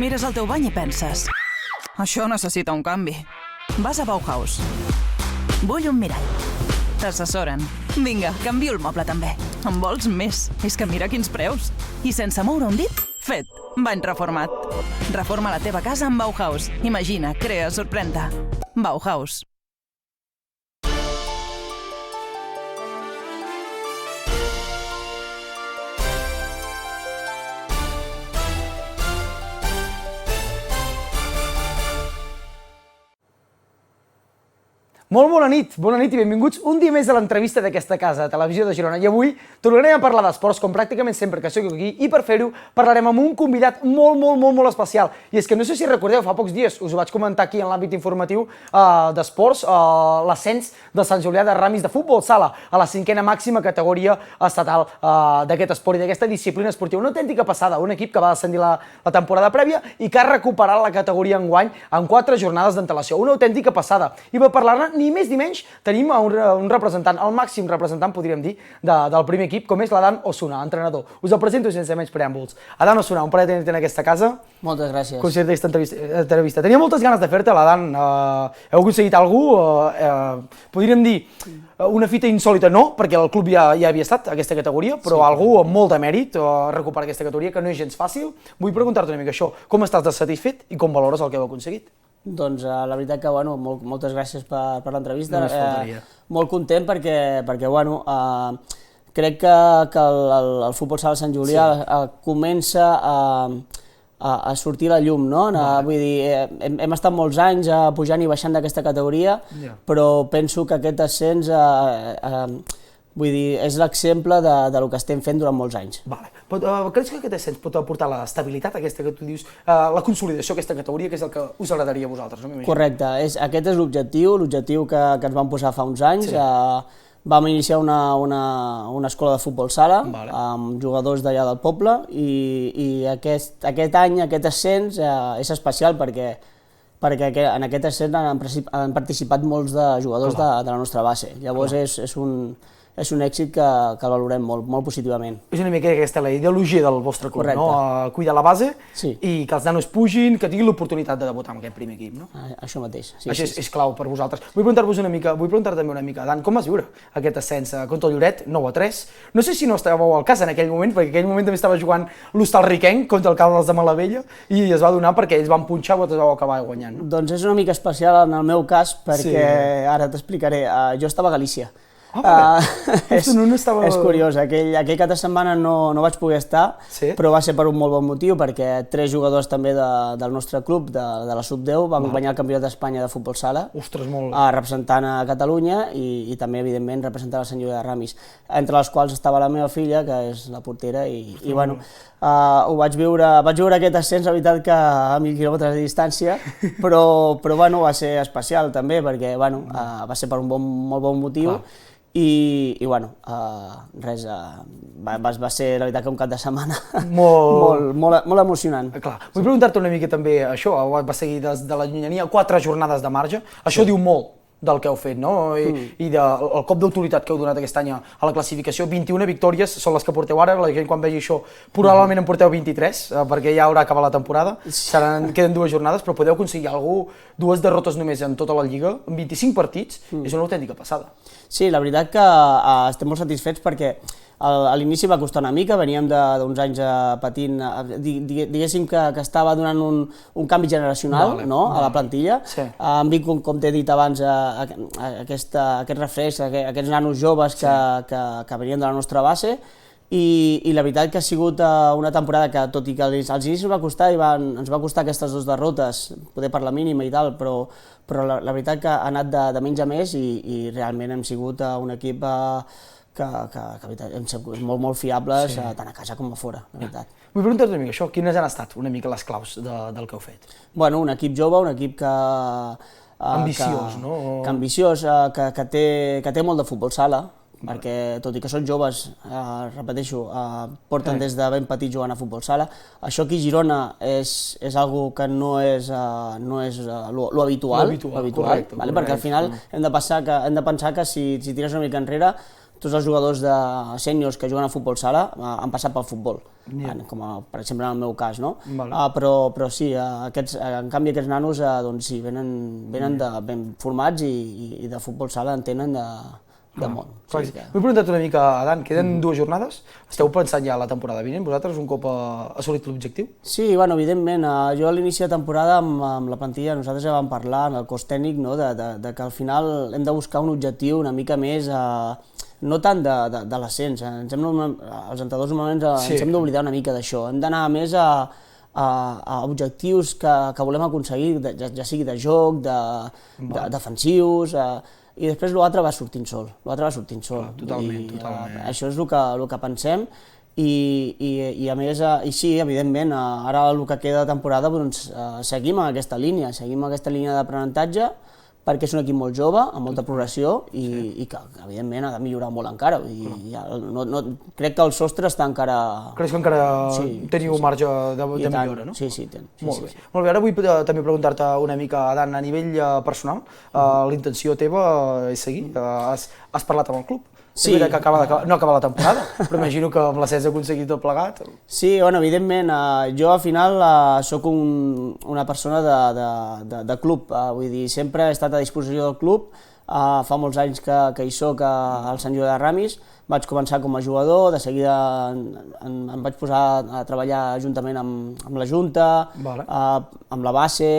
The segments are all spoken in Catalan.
Mires el teu bany i penses: això necessita un canvi. Vas a Bauhaus. Vull un mirall. T'assessoren. Vinga, canvio el moble també. En vols més? És que mira quins preus. I sense moure un dit, fet. Bany reformat. Reforma la teva casa amb Bauhaus. Imagina, crea, sorprèn-te. Bauhaus. Molt bona nit i benvinguts un dia més a l'entrevista d'aquesta casa de Televisió de Girona. I avui tornarem a parlar d'esports, com pràcticament sempre que soc aquí, i per fer-ho parlarem amb un convidat molt especial. I és que no sé si recordeu, fa pocs dies us ho vaig comentar aquí en l'àmbit informatiu d'esports, l'ascens de Sant Julià de Ramis de futbol sala a la 5a màxima categoria estatal d'aquest esport i d'aquesta disciplina esportiva. Una autèntica passada, un equip que va descendir la temporada prèvia i que ha recuperat la categoria enguany en 4 jornades d'antelació. Una autèntica passada. I per parlar-ne, ni més ni menys, tenim un representant, el màxim representant, podríem dir, del primer equip, com és l'Adán Osuna, entrenador. Us el presento sense menys preàmbuls. Adán Osuna, un plaer tenir-te en aquesta casa. Moltes gràcies. Considero aquesta entrevista. Tenia moltes ganes de fer-te, l'Adán. Heu aconseguit alguna cosa, podríem dir, una fita insòlita, no, perquè el club ja havia estat a aquesta categoria, però algú amb molt de mèrit recuperar aquesta categoria, que no és gens fàcil. Vull preguntar-te una mica això. Com estàs de satisfet i com valores el que heu aconseguit? Doncs la veritat que, bueno, moltes gràcies per l'entrevista. Només faltaria. Molt content perquè bueno, crec que el futbol sala Sant Julià comença a sortir a la llum, no? Vull dir, hem estat molts anys pujant i baixant d'aquesta categoria, però penso que aquest ascens vull dir, és l'exemple del que estem fent durant molts anys. Creus que aquest ascens pot aportar l'estabilitat aquesta que tu dius, la consolidació d'aquesta categoria, que és el que us agradaria a vosaltres, no? Correcte, aquest és l'objectiu que ens vam posar fa uns anys. Vam iniciar una escola de futbol sala amb jugadors d'allà del poble i aquest any, aquest ascens és especial perquè en aquest ascens han participat molts de jugadors de la nostra base. Llavors és un èxit que valorem molt positivament. És una mica aquesta la ideologia del vostre club, no? Cuidar la base i que els nanos pugin, que tinguin l'oportunitat de debutar amb aquest primer equip, no? Això mateix. Això és clau per vosaltres. Vull preguntar-te també una mica, Dan, com vas viure aquest ascens contra el Lloret, 9-3? No sé si no estàveu al cas en aquell moment, perquè en aquell moment també estava jugant l'Hostal Riquenc contra el Caldes de Malavella i es va donar perquè ells van punxar i vosaltres vau acabar guanyant, no? Doncs és una mica especial en el meu cas perquè, ara t'explicaré, jo estava a Galícia. És curiós, aquell cap de setmana no vaig poder estar, però va ser per un molt bon motiu, perquè 3 jugadors també del nostre club, de la Sub-10, van guanyar el Campionat d'Espanya de futbol sala, representant a Catalunya i també, evidentment, representant el Sant Julià de Ramis, entre les quals estava la meva filla, que és la portera, i bueno, vaig viure aquest ascens, la veritat que a 1.000 quilòmetres de distància, però bueno, va ser especial també, perquè va ser per un molt bon motiu. I bueno, res, va ser la veritat que un cap de setmana molt emocionant. Vull preguntar-te una mica també això, va seguir des de la llunyania 4 jornades de marge, això diu molt del que heu fet, no? I del cop d'autoritat que heu donat aquest any a la classificació. 21 victòries són les que porteu ara, la gent quan vegi això probablement en porteu 23, perquè ja haurà acabat la temporada, queden 2 jornades, però podeu aconseguir 2 derrotes només en tota la Lliga, en 25 partits, és una autèntica passada. Sí, la veritat que estem molt satisfets perquè a l'inici va costar una mica, veníem d'uns anys patint, diguéssim que estava donant un canvi generacional a la plantilla. Hem vist, com t'he dit abans, aquest refresc, aquests nanos joves que venien de la nostra base i la veritat que ha sigut una temporada que, tot i que als inicis va costar i ens va costar aquestes 2 derrotes, poder per la mínima i tal, però la veritat que ha anat de menys a més i realment hem sigut un equip que hem sigut molt fiables, tant a casa com a fora, la veritat. Vull preguntar-te una mica això, quines han estat una mica les claus del que heu fet? Bueno, un equip jove, un equip ambiciós, no? Ambiciós, que té molt de futbol sala, perquè tot i que són joves, repeteixo, porten des de ben petit jugant a futbol sala. Això aquí a Girona és algo que no és lo habitual, perquè al final hem de pensar que si tires una mica enrere tots els jugadors de sèniors que juguen a futbol sala han passat pel futbol, com per exemple en el meu cas, no? Però sí, en canvi aquests nanos doncs sí, venen ben formats i de futbol sala en tenen de món. M'he preguntat una mica, Adan, queden 2 jornades? Esteu pensant ja a la temporada vinent, vosaltres, un cop assolit l'objectiu? Sí, bueno, evidentment. Jo a l'inici de temporada amb la plantilla nosaltres ja vam parlar en el cos tècnic de que al final hem de buscar un objectiu una mica més, no tant de l'ascens. Els entrenadors normalment ens hem d'oblidar una mica d'això. Hem d'anar més a objectius que volem aconseguir, ja sigui de joc, defensius, i després l'altre va sortint sol. Totalment. Això és el que pensem i a més, sí, evidentment, ara el que queda de temporada seguim en aquesta línia d'aprenentatge, perquè és un equip molt jove, amb molta progressió i que, evidentment, ha de millorar molt encara. Crec que el sostre està encara... Creus que encara teniu marge de millora, no? Sí, tenen. Molt bé, ara vull també preguntar-te una mica, Adan, a nivell personal, la intenció teva és seguir? Has parlat amb el club? Sí. Que no acaba la temporada, però imagino que amb l'ascens aconseguit tot plegat. Sí, evidentment, jo al final sóc una persona de club, vull dir, sempre he estat a disposició del club, fa molts anys que hi soc al Sant Julià de Ramis, vaig començar com a jugador, de seguida em vaig posar a treballar juntament amb la Junta, amb la base,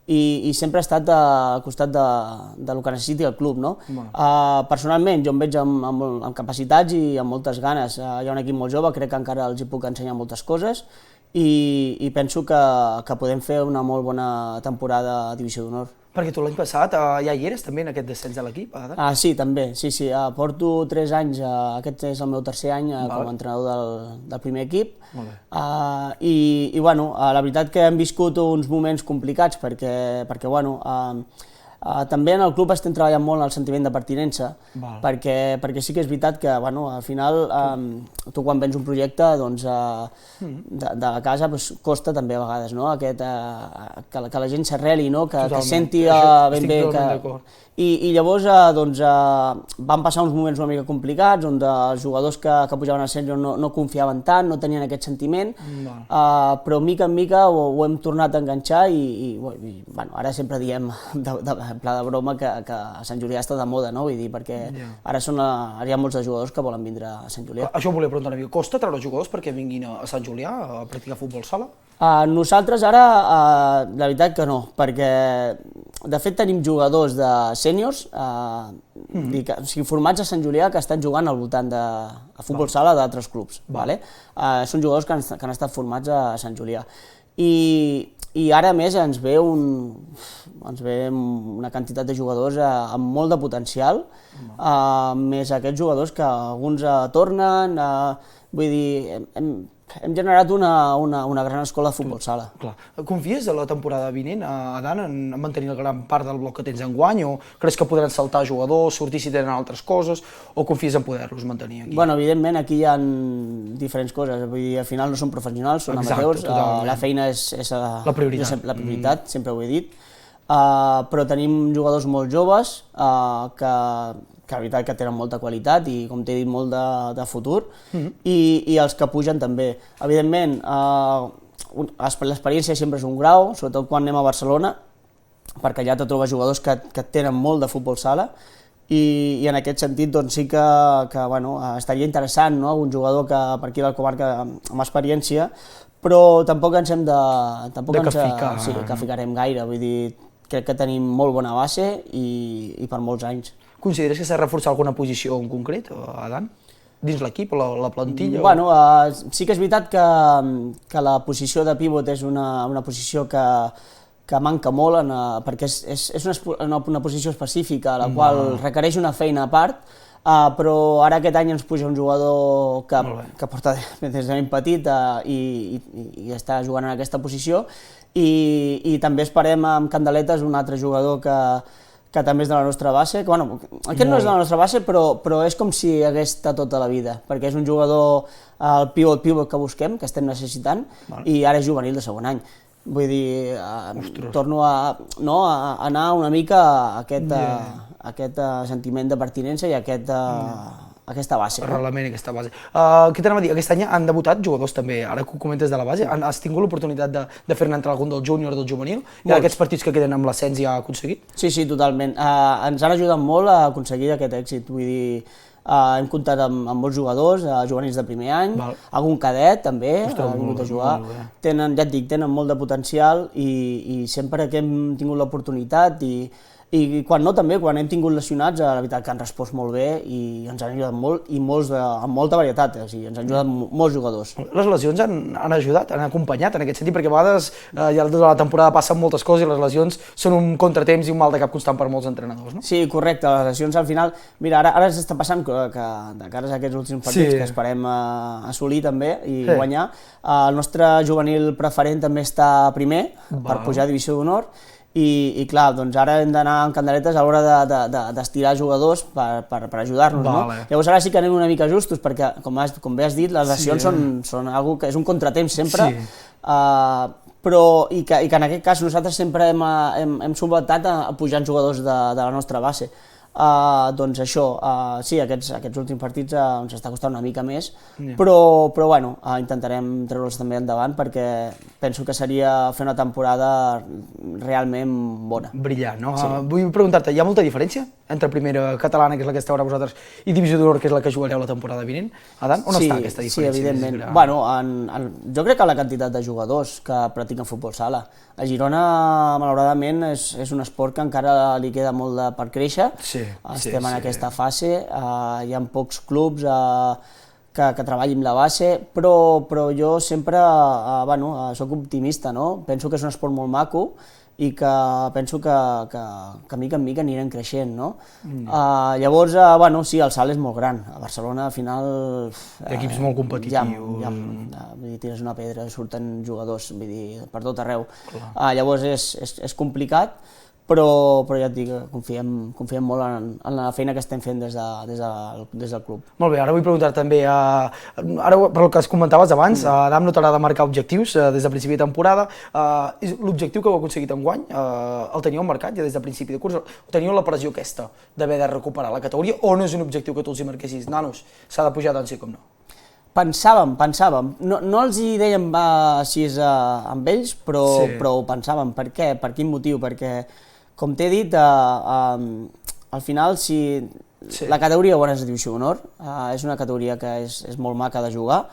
i sempre he estat al costat del que necessiti el club, no? Personalment, jo em veig amb capacitats i amb moltes ganes. Hi ha un equip molt jove, crec que encara els hi puc ensenyar moltes coses i penso que podem fer una molt bona temporada a Divisió d'Honor. Perquè tu l'any passat ja hi eres també en aquest descens de l'equip, Adan? Sí, també, sí. Porto 3 anys, aquest és el meu tercer any com a entrenador del primer equip. I la veritat que hem viscut uns moments complicats perquè també en el club estem treballant molt en el sentiment de pertinença, perquè sí que és veritat que al final tu quan vens un projecte de la casa costa també a vegades que la gent s'arreli, que senti ben bé. I llavors van passar uns moments una mica complicats on els jugadors que pujaven al sènior no confiaven tant, no tenien aquest sentiment, però mica en mica ho hem tornat a enganxar i ara sempre diem en pla de broma que a Sant Julià està de moda, no? Vull dir, perquè ara hi ha molts de jugadors que volen vindre a Sant Julià. Això ho volia preguntar una mica. Costa treure jugadors perquè vinguin a Sant Julià a practicar futbol sala? Nosaltres ara, la veritat que no, perquè de fet tenim jugadors de sèniors formats a Sant Julià que estan jugant al voltant de futbol sala d'altres clubs. Són jugadors que han estat formats a Sant Julià. I ara a més ens ve una quantitat de jugadors amb molt de potencial, més aquests jugadors que alguns tornen, vull dir, hem generat una gran escola de futbol sala. Confies a la temporada vinent, Adan, en mantenir la gran part del bloc que tens enguany, o creus que podran saltar jugadors, sortir si tenen altres coses, o confies en poder-los mantenir aquí? Evidentment, aquí hi ha diferents coses, vull dir, al final no són professionals, són amateurs, la feina és la prioritat, sempre ho he dit, però tenim jugadors molt joves que la veritat que tenen molta qualitat i, com t'he dit, molt de futur, i els que pugen també. Evidentment, l'experiència sempre és un grau, sobretot quan anem a Barcelona, perquè allà te trobes jugadors que tenen molt de futbol sala, i en aquest sentit sí que estaria interessant algun jugador per aquí a la comarca amb experiència, però tampoc ens hem de ficarem gaire, vull dir, crec que tenim molt bona base i per molts anys. Consideres que s'ha de reforçar alguna posició en concret, Adan? Dins l'equip, la plantilla? Sí que és veritat que la posició de pivot és una posició que manca molt, perquè és una posició específica, la qual requereix una feina a part, però ara aquest any ens puja un jugador que porta des de ben petit i està jugant en aquesta posició, i també esperem amb Candeletes un altre jugador que també és de la nostra base, que aquest no és de la nostra base, però és com si hagués estat tota la vida, perquè és un jugador, el pivot que busquem, que estem necessitant, i ara és juvenil de segon any. Vull dir, torno a anar una mica a aquest sentiment de pertinença i a base. Arrelament, aquesta base. Què t'anava a dir? Aquest any han debutat jugadors també, ara que ho comentes de la base. Has tingut l'oportunitat de fer-ne entrar algun del júnior o del juvenil? I aquests partits que queden amb l'ascens ja ha aconseguit? Sí, totalment. Ens han ajudat molt a aconseguir aquest èxit. Vull dir, hem comptat amb molts jugadors, juvenils de primer any, algun cadet també ha vingut a jugar. Tenen, ja et dic, tenen molt de potencial i sempre que hem tingut l'oportunitat i quan no també, quan hem tingut lesionats, la veritat que han respost molt bé i ens han ajudat molt i amb molta varietat, o sigui, ens han ajudat molts jugadors. Les lesions han ajudat, han acompanyat en aquest sentit, perquè a vegades ja durant la temporada passen moltes coses i les lesions són un contratemps i un mal de cap constant per molts entrenadors, no? Sí, correcte, les lesions al final... Mira, ara ens està passant que de cara a aquests últims partits que esperem assolir també i guanyar, el nostre juvenil preferent també està primer per pujar a Divisió d'Honor. I clar, doncs ara hem d'anar amb candeletes a l'hora d'estirar jugadors per ajudar-nos, no? Llavors ara sí que anem una mica justos, perquè, com bé has dit, les lesions són una cosa que és un contratemps sempre, però i que en aquest cas nosaltres sempre hem solventat pujant jugadors de la nostra base. Doncs això, sí, aquests últims partits ens està costant una mica més, però bueno, intentarem treure'ls també endavant perquè penso que seria fer una temporada realment bona. Brillant, no? Vull preguntar-te, hi ha molta diferència entre primera catalana, que és la que esteu ara vosaltres, i Divisió d'Honor, que és la que jugareu la temporada vinent? Adan, on està aquesta diferència? Sí, evidentment. Bueno, jo crec que la quantitat de jugadors que practiquen futbol sala. A Girona, malauradament, és un esport que encara li queda molt per créixer. Estem en aquesta fase, hi ha pocs clubs que treballin la base, però jo sempre soc optimista, no? Penso que és un esport molt maco i que penso que mica en mica anirem creixent, no? Llavors, sí, el salt és molt gran. A Barcelona, al final... Equips molt competitius. Tires una pedra, surten jugadors per tot arreu. Llavors és complicat, però ja et dic, confiem molt en la feina que estem fent des del club. Molt bé, ara vull preguntar també, ara per el que es comentaves abans, Adam no t'agrada marcar objectius des de principi de temporada. L'objectiu que heu aconseguit enguany, el teníeu marcat ja des de principi de curs? O teníeu la pressió aquesta d'haver de recuperar la categoria o no és un objectiu que tu els hi marquessis? Nanos, s'ha de pujar tant sí com no. Pensàvem. No els hi dèiem així amb ells, però ho pensàvem. Per què? Per quin motiu? Perquè, com t'he dit, al final, si la categoria bona és la Divisió d'Honor, és una categoria que és molt maca de jugar,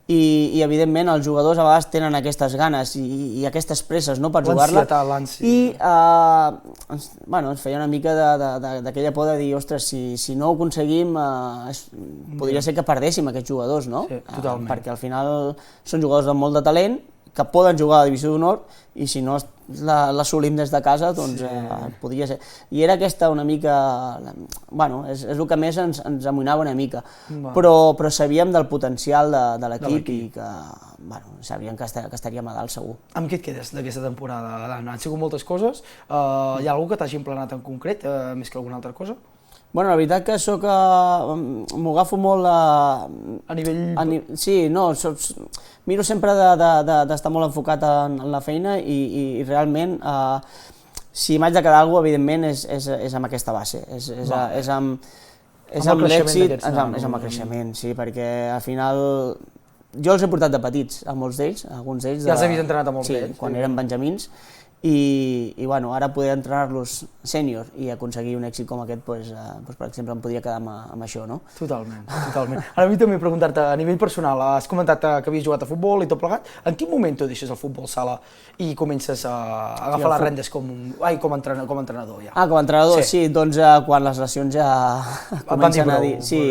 i evidentment els jugadors a vegades tenen aquestes ganes i aquestes presses per jugar-la, i ens feia una mica d'aquella por de dir, ostres, si no ho aconseguim, podria ser que perdéssim aquests jugadors, no? Perquè al final són jugadors amb molt de talent, que poden jugar a la Divisió d'Honor i si no l'assolim des de casa, doncs podria ser. I era aquesta una mica... és el que més ens amoïnava una mica, però sabíem del potencial de l'equip i que sabíem que estaríem a dalt segur. Amb què et quedes d'aquesta temporada, Dan? Han sigut moltes coses. Hi ha alguna que t'hagi emplenat en concret, més que alguna altra cosa? Bueno, la veritat que m'ho agafo molt a nivell... Sí, no, miro sempre d'estar molt enfocat en la feina i realment, si m'haig de quedar alguna cosa, evidentment, és amb aquesta base, és amb l'èxit, és amb el creixement, sí, perquè al final jo els he portat de petits, a molts d'ells, alguns d'ells... Ja els he vist entrenat a molts d'ells. Sí, quan eren benjamins. I ara poder entrenar-los sènior i aconseguir un èxit com aquest, per exemple, em podria quedar amb això, no? Totalment. Ara a mi també preguntar-te, a nivell personal, has comentat que havies jugat a futbol i tot plegat, en quin moment tu deixes el futbol sala i comences a agafar les rendes com entrenador? Com a entrenador, sí, doncs quan les lesions ja comencen a dir... Sí,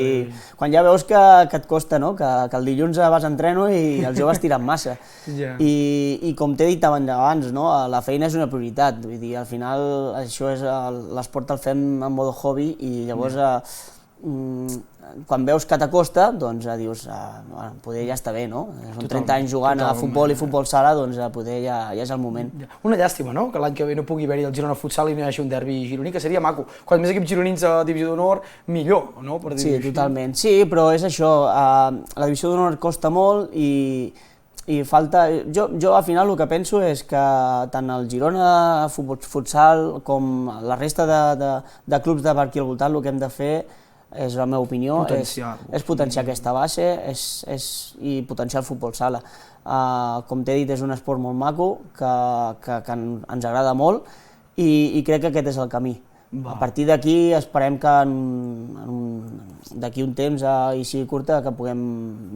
quan ja veus que et costa, no? Que el dilluns vas a entreno i els joves tiren massa. I com t'he dit abans, la feina és una prioritat, vull dir, al final això és l'esport el fem en modo hobby i llavors quan veus que t'acosta, doncs dius, poder ja està bé, no? Són 30 anys jugant a futbol i futbol sala, doncs poder ja és el moment. Una llàstima, no?, que l'any que ve no pugui haver-hi el Girona Futsal i no hi hagi un derbi gironí, que seria maco. Quan més equips gironins a Divisió d'Honor, millor, no? Sí, totalment. Sí, però és això, la Divisió d'Honor costa molt i falta... Jo al final el que penso és que tant el Girona Futsal com la resta de clubs de per aquí al voltant el que hem de fer és la meva opinió, és potenciar aquesta base i potenciar el futbol sala. Com t'he dit, és un esport molt maco, que ens agrada molt i crec que aquest és el camí. A partir d'aquí esperem que d'aquí un temps, i sigui curta, que puguem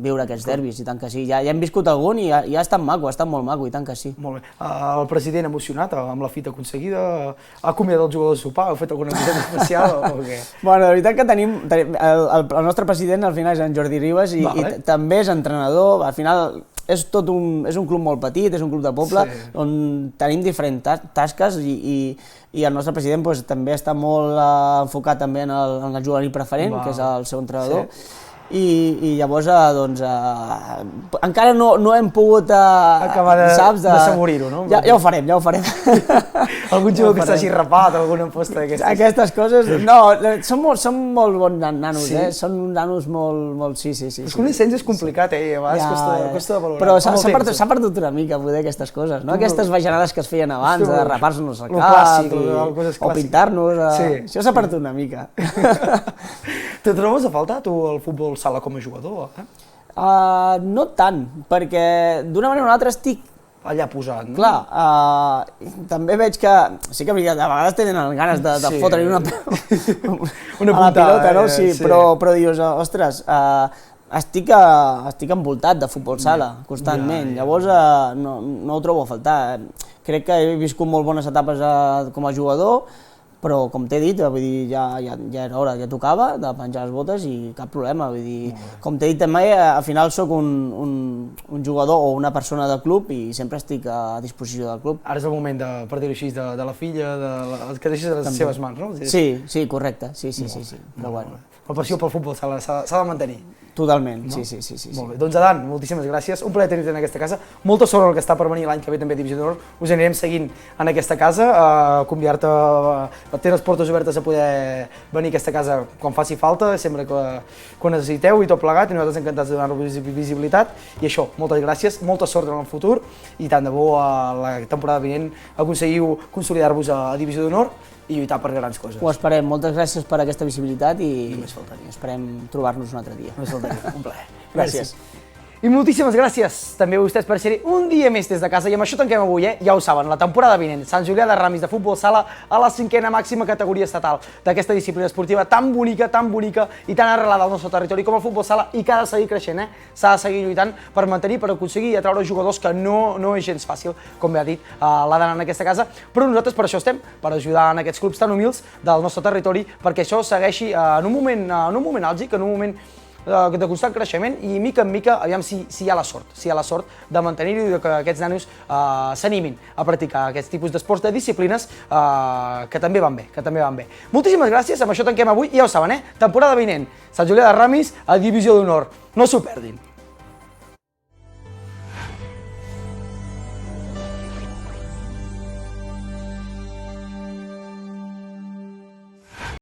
viure aquests derbis, i tant que sí. Ja hem viscut algun i ja ha estat maco, ha estat molt maco, i tant que sí. Molt bé. El president emocionat amb la fita aconseguida, ha convidat els jugadors a sopar, heu fet alguna cosa especial o què? Bueno, la veritat que tenim, el nostre president al final és en Jordi Ribas i també és entrenador, al final és un club molt petit, és un club de poble, on tenim diferents tasques i el nostre president també està molt enfocat també en el jugador preferent, que és el seu entrenador. I llavors, doncs, encara no hem pogut acabar d'assaborir-ho, no? Ja ho farem, ja ho farem. Algun jugador que s'hagi rapat, alguna aposta d'aquestes? Aquestes coses, no, són molt bons nanos, són nanos molt... Sí. És que un ascens és complicat, a vegades costa de valorar. Però s'ha perdut una mica, poder, aquestes coses, no? Aquestes bajanades que es feien abans, de rapar-nos el cap o pintar-nos, això s'ha perdut una mica. Te trobes a faltar, tu, el futbol sala com a jugador? No tant, perquè d'una manera o una altra estic allà posat, no? Clar, també veig que sí que a vegades tenen ganes de fotre-li una pilota, no? Sí, però dius, ostres, estic envoltat de futbol sala constantment, llavors no ho trobo a faltar. Crec que he viscut molt bones etapes com a jugador, però com t'he dit, vull dir, ja era hora, ja tocava de penjar les botes i cap problema, vull dir, com t'he dit també, al final sóc un jugador o una persona del club i sempre estic a disposició del club. Ara és el moment, per dir-ho així, de la filla, que deixes a les seves mans, no? Sí, correcte, sí, però bueno. La passió pel futbol s'ha de mantenir. Totalment, sí. Molt bé, doncs Adán, moltíssimes gràcies, un plaer tenir-te en aquesta casa, molta sort el que està per venir l'any que ve també a Divisió d'Honor, us anirem seguint en aquesta casa, convidar-te, té les portes obertes a poder venir a aquesta casa quan faci falta, sempre que ho necessiteu i tot plegat, i nosaltres encantats de donar-vos visibilitat, i això, moltes gràcies, molta sort en el futur, i tant de bo a la temporada vinent aconseguiu consolidar-vos a Divisió d'Honor i lluitar per grans coses. Ho esperem, moltes gràcies per aquesta visibilitat i esperem trobar-nos un altre dia. Només faltaria, un plaer. Gràcies. I moltíssimes gràcies també a vostès per ser-hi un dia més des de casa i amb això tanquem avui, ja ho saben, la temporada vinent, Sant Julià de Ramis de futbol sala a la 5a màxima categoria estatal d'aquesta disciplina esportiva tan bonica i tan arrelada al nostre territori com el futbol sala i que ha de seguir creixent, s'ha de seguir lluitant per mantenir, per aconseguir i atraure jugadors que no és gens fàcil, com bé ha dit l'Adán en aquesta casa, però nosaltres per això estem, per ajudar en aquests clubs tan humils del nostre territori perquè això segueixi en un moment àlgid, en un moment de constant creixement i mica en mica, aviam si hi ha la sort de mantenir-ho i que aquests nanos s'animin a practicar aquests tipus d'esports, de disciplines que també van bé, Moltíssimes gràcies, amb això tanquem avui i ja ho saben, temporada vinent, Sant Julià de Ramis a Divisió d'Honor, no s'ho perdin.